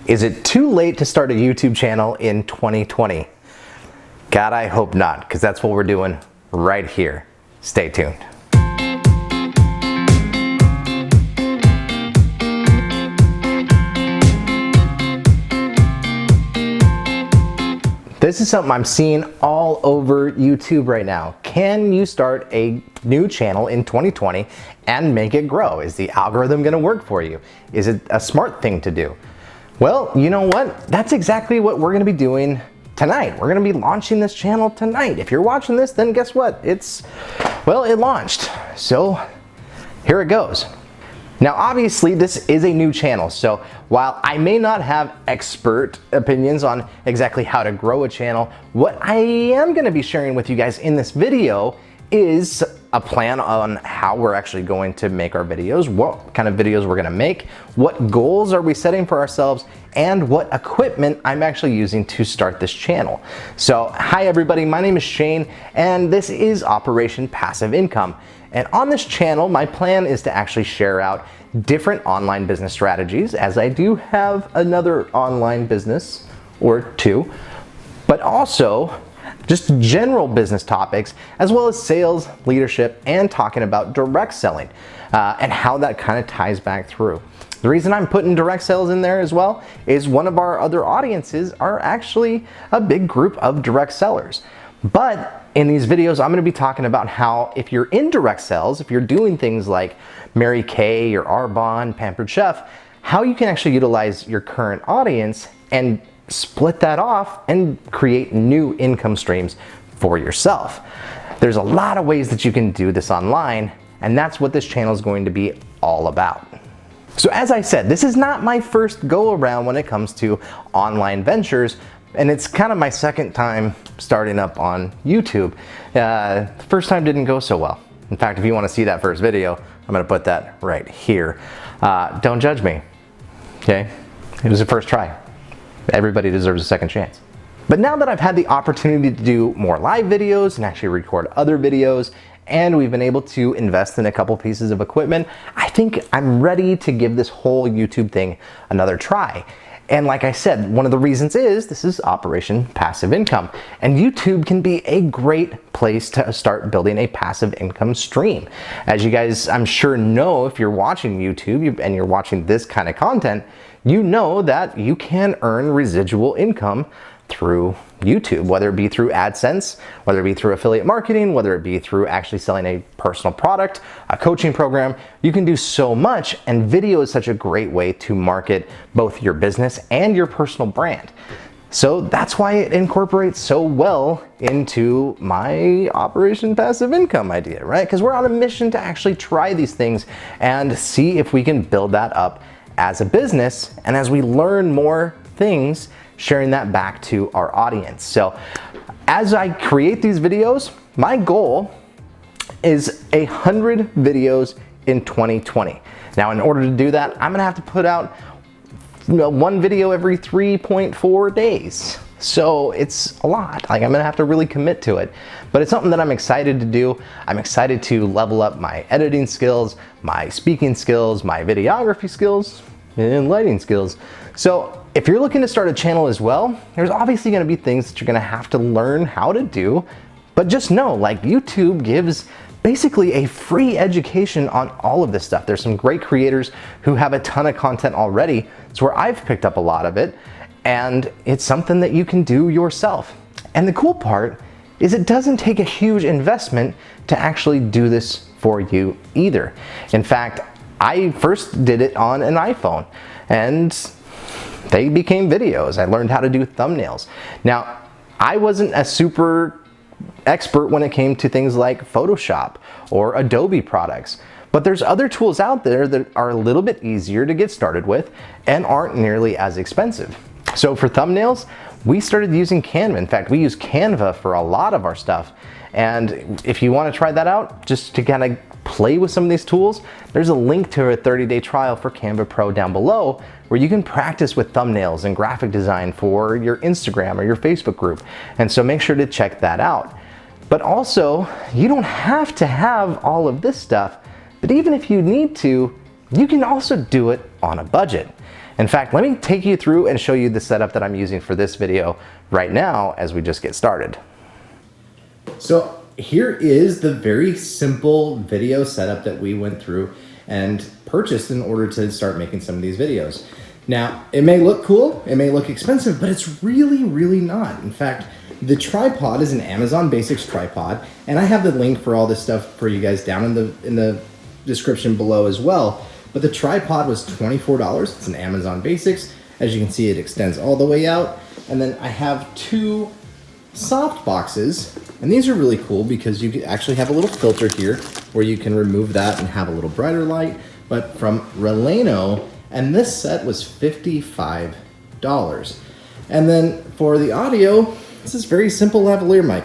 Is it too late to start a YouTube channel in 2020? God, I hope not, because that's what we're doing right here. Stay tuned. This is something I'm seeing all over YouTube right now. Can you start a new channel in 2020 and make it grow? Is the algorithm gonna work for you? Is it a smart thing to do? Well, you know what? That's exactly what we're gonna be doing tonight. We're gonna be launching this channel tonight. If you're watching this, then guess what? It launched. So here it goes. Now, obviously, this is a new channel, so while I may not have expert opinions on exactly how to grow a channel, what I am gonna be sharing with you guys in this video is a plan on how we're actually going to make our videos, what kind of videos we're gonna make, what goals are we setting for ourselves, and what equipment I'm actually using to start this channel. So, hi everybody, my name is Shane, and this is Operation Passive Income. And on this channel, my plan is to actually share out different online business strategies, as I do have another online business or two, but also just general business topics, as well as sales, leadership, and talking about direct selling and how that kind of ties back through. The reason I'm putting direct sales in there as well is one of our other audiences are actually a big group of direct sellers. But in these videos, I'm going to be talking about how if you're in direct sales, if you're doing things like Mary Kay or Arbonne, Pampered Chef, how you can actually utilize your current audience and split that off and create new income streams for yourself. There's a lot of ways that you can do this online, and that's what this channel is going to be all about. So as I said, this is not my first go around when it comes to online ventures, and it's kind of my second time starting up on YouTube. The first time didn't go so well. In fact, if you want to see that first video, I'm going to put that right here. Don't judge me, okay? It was the first try. Everybody deserves a second chance. But now that I've had the opportunity to do more live videos and actually record other videos, and we've been able to invest in a couple pieces of equipment, I think I'm ready to give this whole YouTube thing another try. And like I said, one of the reasons is this is Operation Passive Income. And YouTube can be a great place to start building a passive income stream. As you guys, I'm sure know, if you're watching YouTube and you're watching this kind of content, you know that you can earn residual income through YouTube, whether it be through AdSense, whether it be through affiliate marketing, whether it be through actually selling a personal product, a coaching program. You can do so much, and video is such a great way to market both your business and your personal brand. So that's why it incorporates so well into my Operation Passive Income idea, right? Because we're on a mission to actually try these things and see if we can build that up as a business, and as we learn more things, sharing that back to our audience. So as I create these videos, my goal is 100 videos in 2020. Now, in order to do that, I'm gonna have to put out one video every 3.4 days. So it's a lot. Like, I'm gonna have to really commit to it. But it's something that I'm excited to do. I'm excited to level up my editing skills, my speaking skills, my videography skills, and lighting skills. So if you're looking to start a channel as well, there's obviously gonna be things that you're gonna have to learn how to do, but just know, like, YouTube gives basically a free education on all of this stuff. There's some great creators who have a ton of content already. It's where I've picked up a lot of it, and it's something that you can do yourself. And the cool part is it doesn't take a huge investment to actually do this for you either. In fact, I first did it on an iPhone, and they became videos. I learned how to do thumbnails. Now, I wasn't a super expert when it came to things like Photoshop or Adobe products, but there's other tools out there that are a little bit easier to get started with and aren't nearly as expensive. So for thumbnails, we started using Canva. In fact, we use Canva for a lot of our stuff. And if you want to try that out, just to kind of play with some of these tools, there's a link to a 30-day trial for Canva Pro down below, where you can practice with thumbnails and graphic design for your Instagram or your Facebook group. And so make sure to check that out. But also, you don't have to have all of this stuff, but even if you need to, you can also do it on a budget. In fact, let me take you through and show you the setup that I'm using for this video right now as we just get started. So here is the very simple video setup that we went through and purchased in order to start making some of these videos. Now, it may look cool, it may look expensive, but it's really, really not. In fact, the tripod is an Amazon Basics tripod, and I have the link for all this stuff for you guys down in the description below as well. But the tripod was $24. It's an Amazon Basics. As you can see, it extends all the way out. And then I have two soft boxes, and these are really cool because you actually have a little filter here where you can remove that and have a little brighter light. But from Releno, and this set was $55. And then for the audio, this is very simple lavalier mic.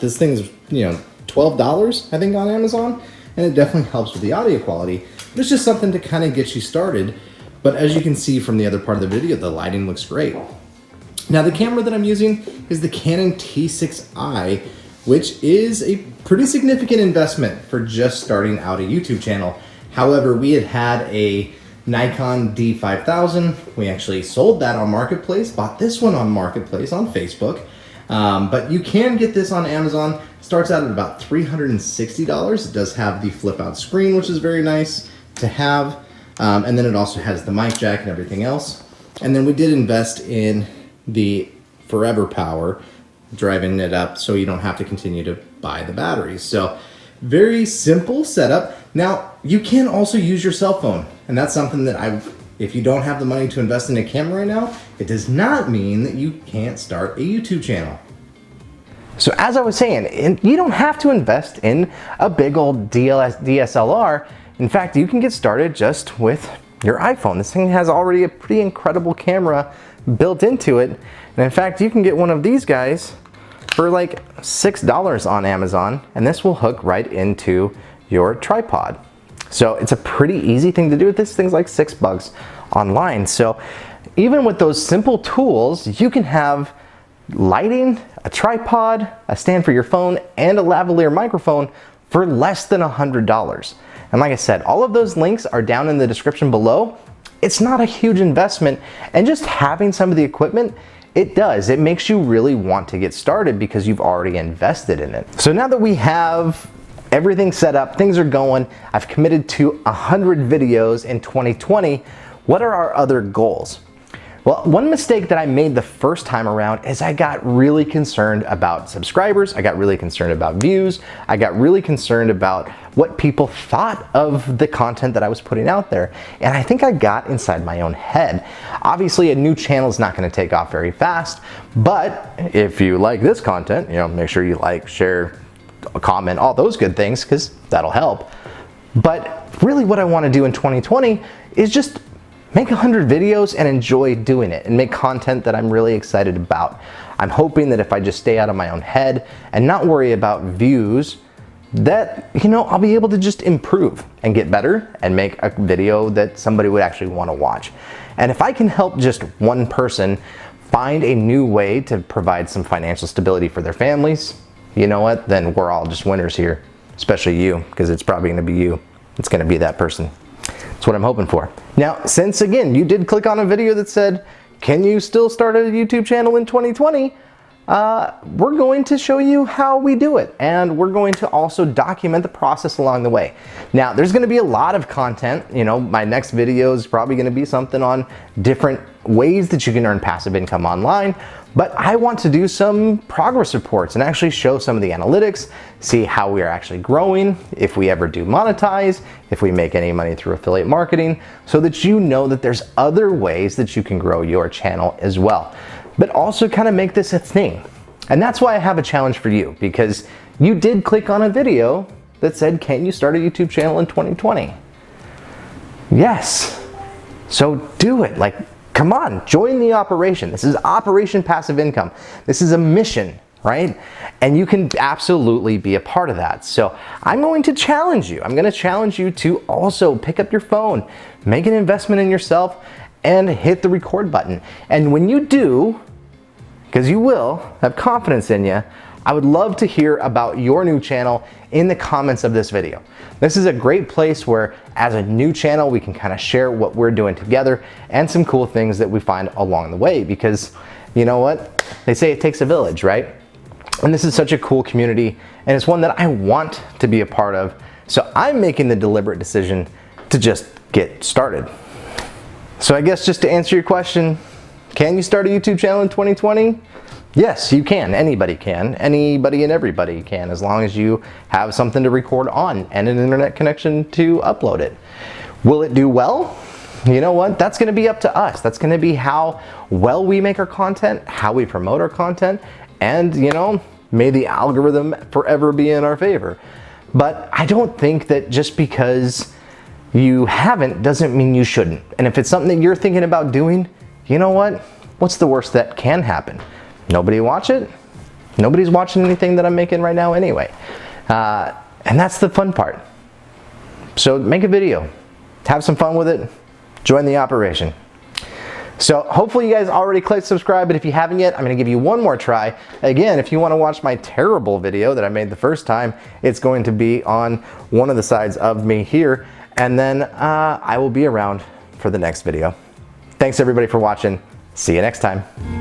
This thing is, $12, I think, on Amazon, and it definitely helps with the audio quality. But it's just something to kind of get you started. But as you can see from the other part of the video, the lighting looks great. Now, the camera that I'm using is the Canon T6i, which is a pretty significant investment for just starting out a YouTube channel. However, we had a Nikon D5000. We actually sold that on Marketplace, bought this one on Marketplace on Facebook. But you can get this on Amazon. It starts out at about $360. It does have the flip out screen, which is very nice to have. And then it also has the mic jack and everything else. And then we did invest in the Forever Power, driving it up so you don't have to continue to buy the batteries. So very simple setup. Now, you can also use your cell phone, and that's something that if you don't have the money to invest in a camera right now, it does not mean that you can't start a YouTube channel. So as I was saying, you don't have to invest in a big old DSLR. In fact, you can get started just with your iPhone. This thing has already a pretty incredible camera built into it. And in fact, you can get one of these guys for like $6 on Amazon, and this will hook right into your tripod. So it's a pretty easy thing to do. This thing's like $6 online. So even with those simple tools, you can have lighting, a tripod, a stand for your phone, and a lavalier microphone for less than $100. And like I said, all of those links are down in the description below. It's not a huge investment, and just having some of the equipment, it makes you really want to get started because you've already invested in it. So now that we have everything set up, things are going, I've committed to 100 videos in 2020, what are our other goals? Well, one mistake that I made the first time around is I got really concerned about subscribers, I got really concerned about views, I got really concerned about what people thought of the content that I was putting out there. And I think I got inside my own head. Obviously, a new channel is not gonna take off very fast, but if you like this content, make sure you like, share, comment, all those good things, because that'll help. But really what I wanna do in 2020 is just make 100 videos and enjoy doing it and make content that I'm really excited about. I'm hoping that if I just stay out of my own head and not worry about views, that, I'll be able to just improve and get better and make a video that somebody would actually want to watch. And if I can help just one person find a new way to provide some financial stability for their families, you know what? Then we're all just winners here, especially you, because it's probably going to be you. It's going to be that person. That's what I'm hoping for. Now, since again, you did click on a video that said, can you still start a YouTube channel in 2020? We're going to show you how we do it, and we're going to also document the process along the way. Now, there's going to be a lot of content. My next video is probably going to be something on different ways that you can earn passive income online, but I want to do some progress reports and actually show some of the analytics, see how we are actually growing, if we ever do monetize, if we make any money through affiliate marketing, so that you know that there's other ways that you can grow your channel as well. But also kind of make this a thing. And that's why I have a challenge for you, because you did click on a video that said, can you start a YouTube channel in 2020? Yes. So do it. Come on, join the operation. This is Operation Passive Income. This is a mission, right? And you can absolutely be a part of that. So I'm going to challenge you. I'm going to challenge you to also pick up your phone, make an investment in yourself, and hit the record button. And when you do, because you will, have confidence in you, I would love to hear about your new channel in the comments of this video. This is a great place where, as a new channel, we can kind of share what we're doing together and some cool things that we find along the way, because you know what? They say it takes a village, right? And this is such a cool community, and it's one that I want to be a part of. So I'm making the deliberate decision to just get started. So I guess just to answer your question, can you start a YouTube channel in 2020? Yes, you can. Anybody can. Anybody and everybody can, as long as you have something to record on and an internet connection to upload it. Will it do well? You know what? That's going to be up to us. That's going to be how well we make our content, how we promote our content, and, you know, may the algorithm forever be in our favor. But I don't think that just because you haven't doesn't mean you shouldn't. And if it's something that you're thinking about doing, you know what? What's the worst that can happen? Nobody watch it? Nobody's watching anything that I'm making right now anyway. And that's the fun part. So make a video, have some fun with it, join the operation. So hopefully you guys already clicked subscribe, but if you haven't yet, I'm gonna give you one more try. Again, if you wanna watch my terrible video that I made the first time, it's going to be on one of the sides of me here, and then I will be around for the next video. Thanks everybody for watching. See you next time.